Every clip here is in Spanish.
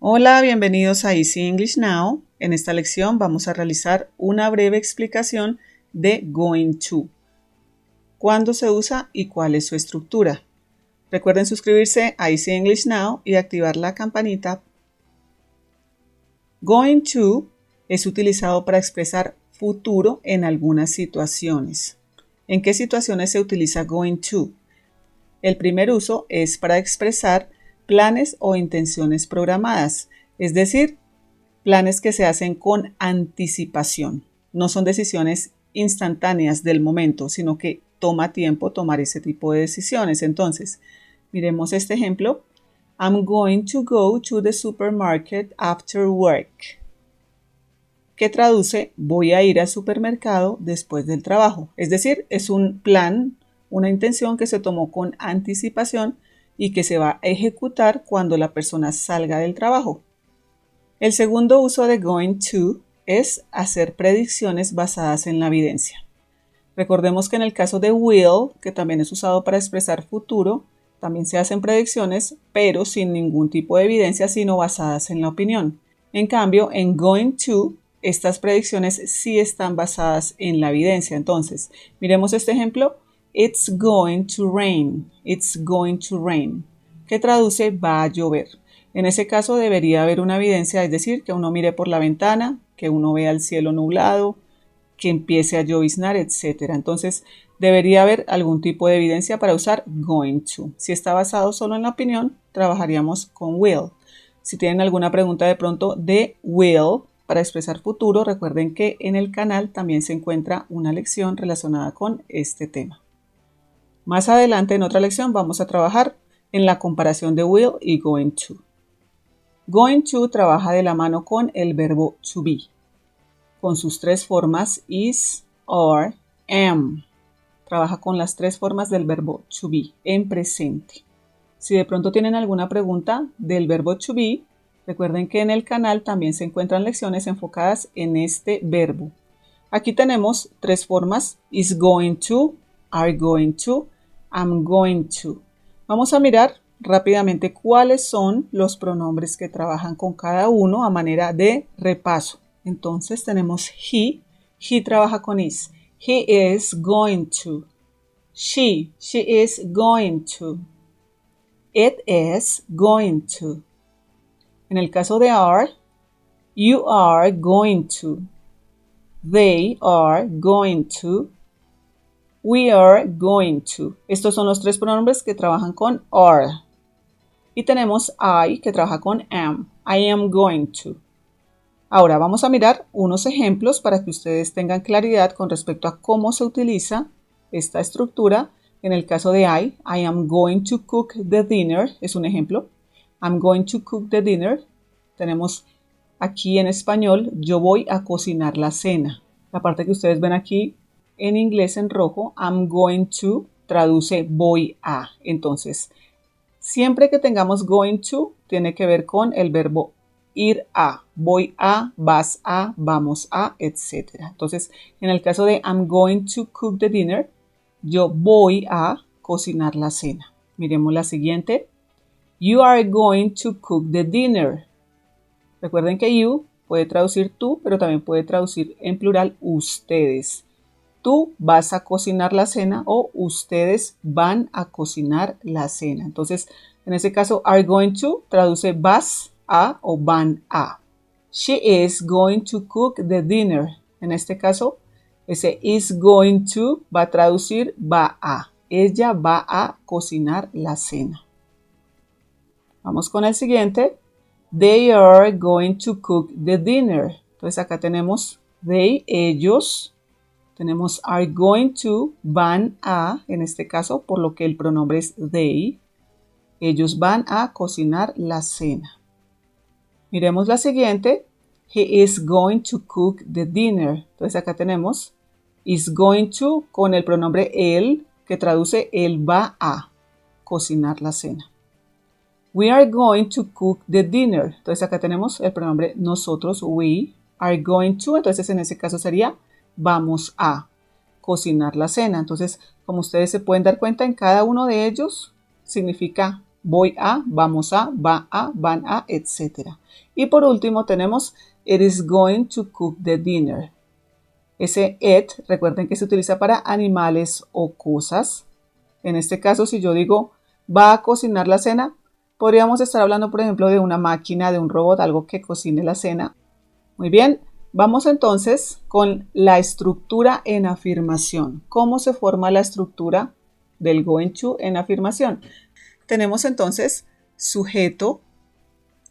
Hola, bienvenidos a Easy English Now. En esta lección vamos a realizar una breve explicación de going to. ¿Cuándo se usa y cuál es su estructura? Recuerden suscribirse a Easy English Now y activar la campanita. Going to es utilizado para expresar futuro en algunas situaciones. ¿En qué situaciones se utiliza going to? El primer uso es para expresar planes o intenciones programadas, es decir, planes que se hacen con anticipación. No son decisiones instantáneas del momento, sino que toma tiempo tomar ese tipo de decisiones. Entonces, miremos este ejemplo. I'm going to go to the supermarket after work. Que traduce, voy a ir al supermercado después del trabajo. Es decir, es un plan, una intención que se tomó con anticipación y que se va a ejecutar cuando la persona salga del trabajo. El segundo uso de going to es hacer predicciones basadas en la evidencia. Recordemos que en el caso de will, que también es usado para expresar futuro, también se hacen predicciones, pero sin ningún tipo de evidencia, sino basadas en la opinión. En cambio, en going to, estas predicciones sí están basadas en la evidencia. Entonces, miremos este ejemplo. It's going to rain. It's going to rain. Que traduce va a llover. En ese caso debería haber una evidencia, es decir, que uno mire por la ventana, que uno vea el cielo nublado, que empiece a lloviznar, etc. Entonces, debería haber algún tipo de evidencia para usar going to. Si está basado solo en la opinión, trabajaríamos con will. Si tienen alguna pregunta de pronto de will para expresar futuro, recuerden que en el canal también se encuentra una lección relacionada con este tema. Más adelante en otra lección vamos a trabajar en la comparación de will y going to. Going to trabaja de la mano con el verbo to be, con sus tres formas is, are, am. Trabaja con las tres formas del verbo to be en presente. Si de pronto tienen alguna pregunta del verbo to be, recuerden que en el canal también se encuentran lecciones enfocadas en este verbo. Aquí tenemos tres formas, is going to, are going to, am going to. Vamos a mirar rápidamente cuáles son los pronombres que trabajan con cada uno a manera de repaso. Entonces tenemos he trabaja con is. He is going to. She is going to. It is going to. En el caso de are, you are going to. They are going to. We are going to. Estos son los tres pronombres que trabajan con are. Y tenemos I que trabaja con am. I am going to. Ahora vamos a mirar unos ejemplos para que ustedes tengan claridad con respecto a cómo se utiliza esta estructura. En el caso de I am going to cook the dinner, es un ejemplo. I'm going to cook the dinner. Tenemos aquí en español, yo voy a cocinar la cena. La parte que ustedes ven aquí en inglés en rojo, I'm going to, traduce voy a. Entonces, siempre que tengamos going to, tiene que ver con el verbo ir a, voy a, vas a, vamos a, etc. Entonces, en el caso de I'm going to cook the dinner, yo voy a cocinar la cena. Miremos la siguiente. You are going to cook the dinner. Recuerden que you puede traducir tú, pero también puede traducir en plural ustedes. Tú vas a cocinar la cena o ustedes van a cocinar la cena. Entonces, en ese caso, are going to traduce vas a o van a. She is going to cook the dinner. En este caso, ese is going to va a traducir va a. Ella va a cocinar la cena. Vamos con el siguiente. They are going to cook the dinner. Entonces acá tenemos they, ellos. Tenemos are going to, van a, en este caso, por lo que el pronombre es they. Ellos van a cocinar la cena. Miremos la siguiente. He is going to cook the dinner. Entonces acá tenemos is going to con el pronombre él, que traduce él va a cocinar la cena. We are going to cook the dinner. Entonces acá tenemos el pronombre nosotros, we are going to. Entonces en ese caso sería vamos a cocinar la cena. Entonces, como ustedes se pueden dar cuenta, en cada uno de ellos significa voy a, vamos a, va a, van a, etc. Y por último tenemos it is going to cook the dinner. Ese it, recuerden que se utiliza para animales o cosas. En este caso, si yo digo va a cocinar la cena, podríamos estar hablando, por ejemplo, de una máquina, de un robot, algo que cocine la cena. Muy bien, vamos entonces con la estructura en afirmación. ¿Cómo se forma la estructura del going to en afirmación? Tenemos entonces sujeto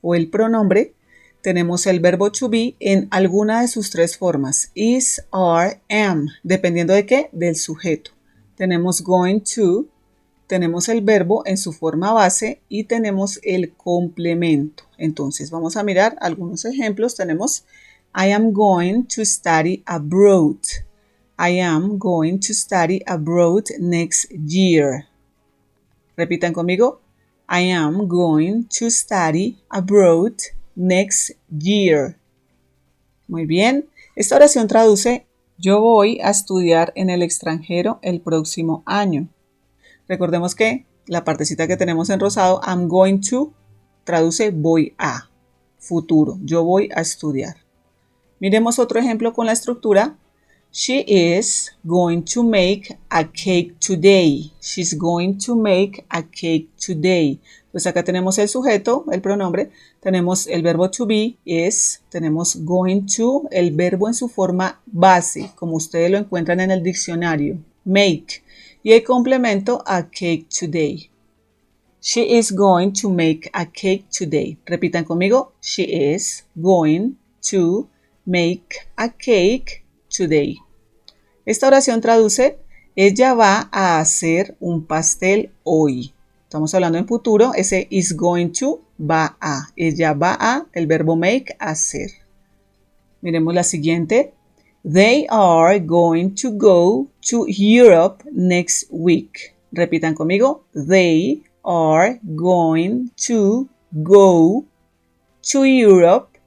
o el pronombre. Tenemos el verbo to be en alguna de sus tres formas. Is, are, am. ¿Dependiendo de qué? Del sujeto. Tenemos going to. Tenemos el verbo en su forma base y tenemos el complemento. Entonces vamos a mirar algunos ejemplos. Tenemos I am going to study abroad. I am going to study abroad next year. Repitan conmigo. I am going to study abroad next year. Muy bien. Esta oración traduce yo voy a estudiar en el extranjero el próximo año. Recordemos que la partecita que tenemos en rosado, I'm going to, traduce voy a, futuro, yo voy a estudiar. Miremos otro ejemplo con la estructura. She is going to make a cake today. She's going to make a cake today. Pues acá tenemos el sujeto, el pronombre, tenemos el verbo to be, is, tenemos going to, el verbo en su forma base, como ustedes lo encuentran en el diccionario, make. Y el complemento a cake today. She is going to make a cake today. Repitan conmigo. She is going to make a cake today. Esta oración traduce, ella va a hacer un pastel hoy. Estamos hablando en futuro, ese is going to, va a. Ella va a, el verbo make, hacer. Miremos la siguiente. They are going to go to Europe next week. Repitan conmigo. They are going to go to Europe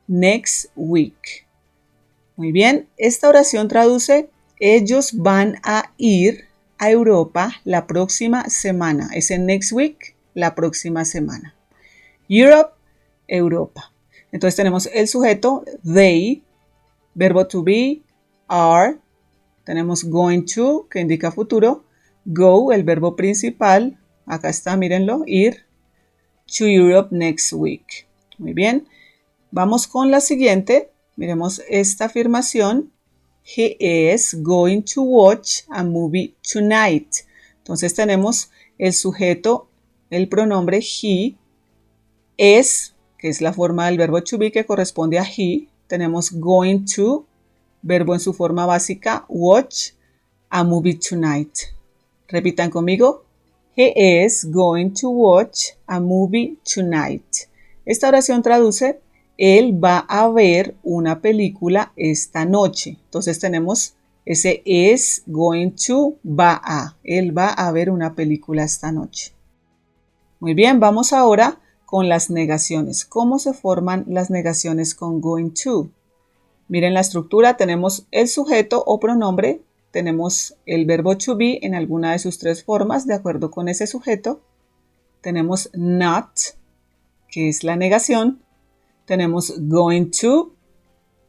next week. Muy bien, esta oración traduce, ellos van a ir a Europa la próxima semana. Ese next week, la próxima semana. Europe, Europa. Entonces tenemos el sujeto, they, verbo to be, are, tenemos going to, que indica futuro, go, el verbo principal, acá está, mírenlo, ir, to Europe next week. Muy bien, vamos con la siguiente, miremos esta afirmación, he is going to watch a movie tonight. Entonces tenemos el sujeto, el pronombre he, es, que es la forma del verbo to be que corresponde a he, tenemos going to, verbo en su forma básica, watch a movie tonight. Repitan conmigo. He is going to watch a movie tonight. Esta oración traduce, él va a ver una película esta noche. Entonces tenemos ese is going to, va a. Él va a ver una película esta noche. Muy bien, vamos ahora con las negaciones. ¿Cómo se forman las negaciones con going to? Miren la estructura, tenemos el sujeto o pronombre, tenemos el verbo to be en alguna de sus tres formas de acuerdo con ese sujeto, tenemos not, que es la negación, tenemos going to,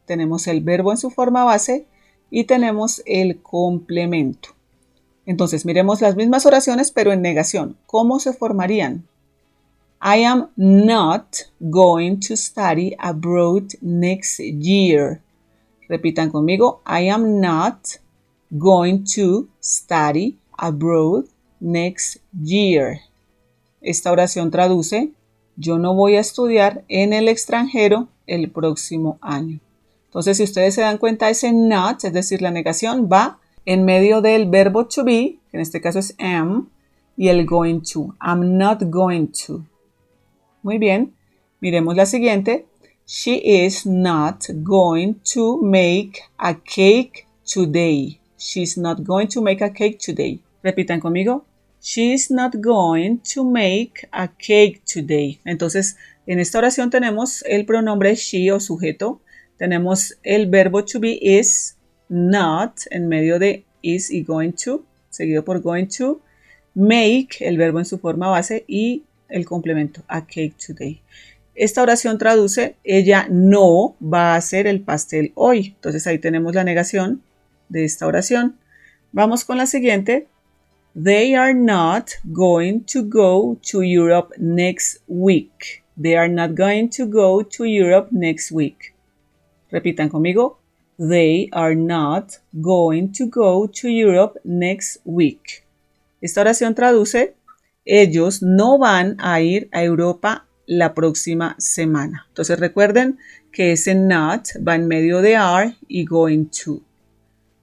tenemos el verbo en su forma base y tenemos el complemento. Entonces miremos las mismas oraciones pero en negación. ¿Cómo se formarían? I am not going to study abroad next year. Repitan conmigo. I am not going to study abroad next year. Esta oración traduce, yo no voy a estudiar en el extranjero el próximo año. Entonces, si ustedes se dan cuenta, ese not, es decir, la negación, va en medio del verbo to be, que en este caso es am, y el going to. I'm not going to. Muy bien. Miremos la siguiente. She is not going to make a cake today. She's not going to make a cake today. Repitan conmigo. She's not going to make a cake today. Entonces, en esta oración tenemos el pronombre she o sujeto. Tenemos el verbo to be is, not, en medio de is y going to, seguido por going to. Make, el verbo en su forma base, y el complemento, a cake today. Esta oración traduce, ella no va a hacer el pastel hoy. Entonces ahí tenemos la negación de esta oración. Vamos con la siguiente. They are not going to go to Europe next week. They are not going to go to Europe next week. Repitan conmigo. They are not going to go to Europe next week. Esta oración traduce, ellos no van a ir a Europa la próxima semana. Entonces recuerden que ese not va en medio de are y going to.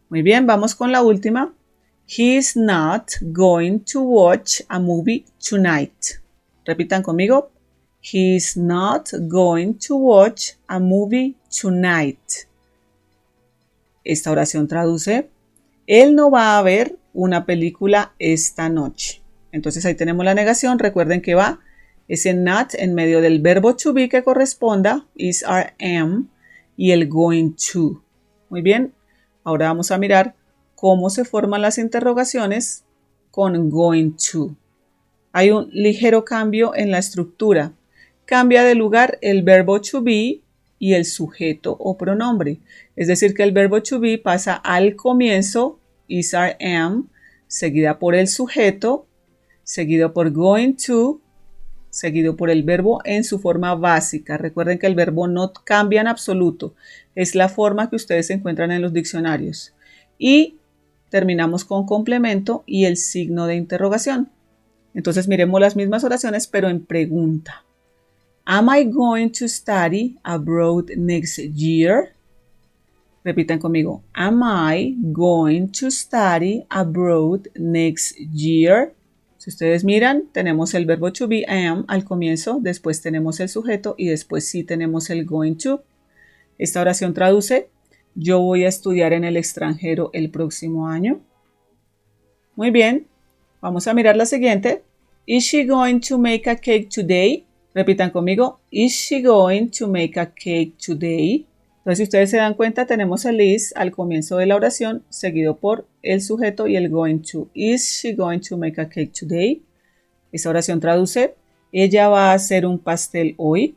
Muy bien, vamos con la última. He is not going to watch a movie tonight. Repitan conmigo. He is not going to watch a movie tonight. Esta oración traduce, él no va a ver una película esta noche. Entonces ahí tenemos la negación. Recuerden que va ese not en medio del verbo to be que corresponda, is, are, am, y el going to. Muy bien, ahora vamos a mirar cómo se forman las interrogaciones con going to. Hay un ligero cambio en la estructura. Cambia de lugar el verbo to be y el sujeto o pronombre. Es decir, que el verbo to be pasa al comienzo, is, are, am, seguida por el sujeto, seguido por going to, seguido por el verbo en su forma básica. Recuerden que el verbo no cambia en absoluto. Es la forma que ustedes encuentran en los diccionarios. Y terminamos con complemento y el signo de interrogación. Entonces miremos las mismas oraciones, pero en pregunta. Am I going to study abroad next year? Repitan conmigo. Am I going to study abroad next year? Si ustedes miran, tenemos el verbo to be, am, al comienzo, después tenemos el sujeto y después sí tenemos el going to. Esta oración traduce, yo voy a estudiar en el extranjero el próximo año. Muy bien, vamos a mirar la siguiente. Is she going to make a cake today? Repitan conmigo. Is she going to make a cake today? Entonces, si ustedes se dan cuenta, tenemos el is al comienzo de la oración, seguido por el sujeto y el going to. Is she going to make a cake today? Esa oración traduce, ella va a hacer un pastel hoy.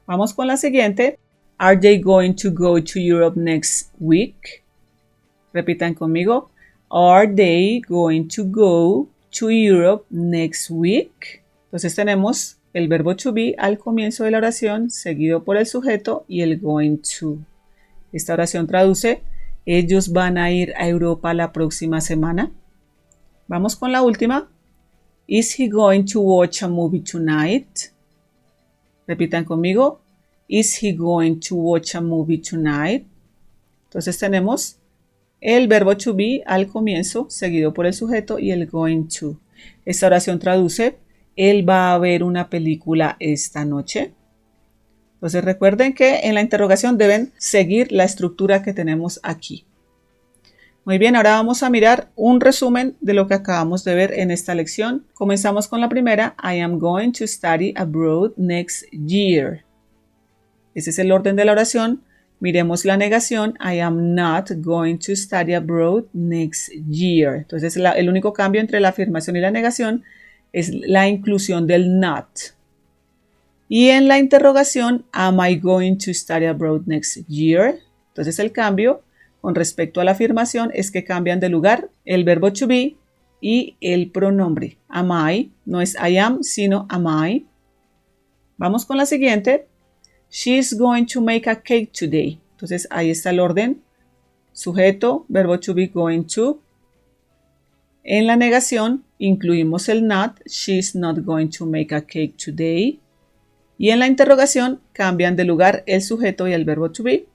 Vamos con la siguiente. Are they going to go to Europe next week? Repitan conmigo. Are they going to go to Europe next week? Entonces tenemos el verbo to be al comienzo de la oración, seguido por el sujeto y el going to. Esta oración traduce, ellos van a ir a Europa la próxima semana. Vamos con la última. Is he going to watch a movie tonight? Repitan conmigo. Is he going to watch a movie tonight? Entonces tenemos el verbo to be al comienzo, seguido por el sujeto y el going to. Esta oración traduce, él va a ver una película esta noche. Entonces recuerden que en la interrogación deben seguir la estructura que tenemos aquí. Muy bien, ahora vamos a mirar un resumen de lo que acabamos de ver en esta lección. Comenzamos con la primera. I am going to study abroad next year. Ese es el orden de la oración. Miremos la negación. I am not going to study abroad next year. Entonces el único cambio entre la afirmación y la negación es la inclusión del not. Y en la interrogación, am I going to study abroad next year? Entonces el cambio con respecto a la afirmación es que cambian de lugar el verbo to be y el pronombre. Am I, no es I am, sino am I. Vamos con la siguiente. She's going to make a cake today. Entonces ahí está el orden. Sujeto, verbo to be, going to. En la negación incluimos el not, she's not going to make a cake today. Y en la interrogación cambian de lugar el sujeto y el verbo to be.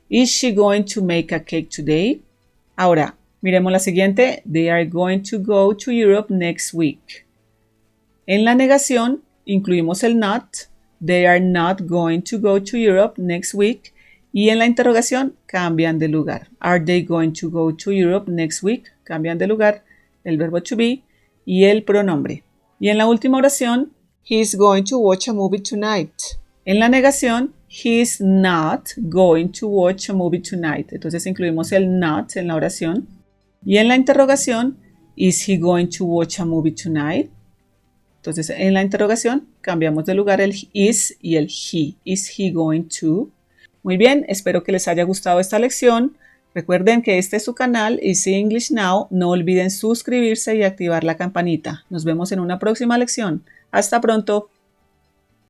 Is she going to make a cake today? Ahora, miremos la siguiente. They are going to go to Europe next week. En la negación incluimos el not, they are not going to go to Europe next week. Y en la interrogación cambian de lugar. Are they going to go to Europe next week? Cambian de lugar el verbo to be y el pronombre. Y en la última oración, he's going to watch a movie tonight. En la negación, he's not going to watch a movie tonight. Entonces incluimos el not en la oración. Y en la interrogación, is he going to watch a movie tonight? Entonces, en la interrogación cambiamos de lugar el is y el he. Is he going to? Muy bien, espero que les haya gustado esta lección. Recuerden que este es su canal Easy English Now. No olviden suscribirse y activar la campanita. Nos vemos en una próxima lección. Hasta pronto.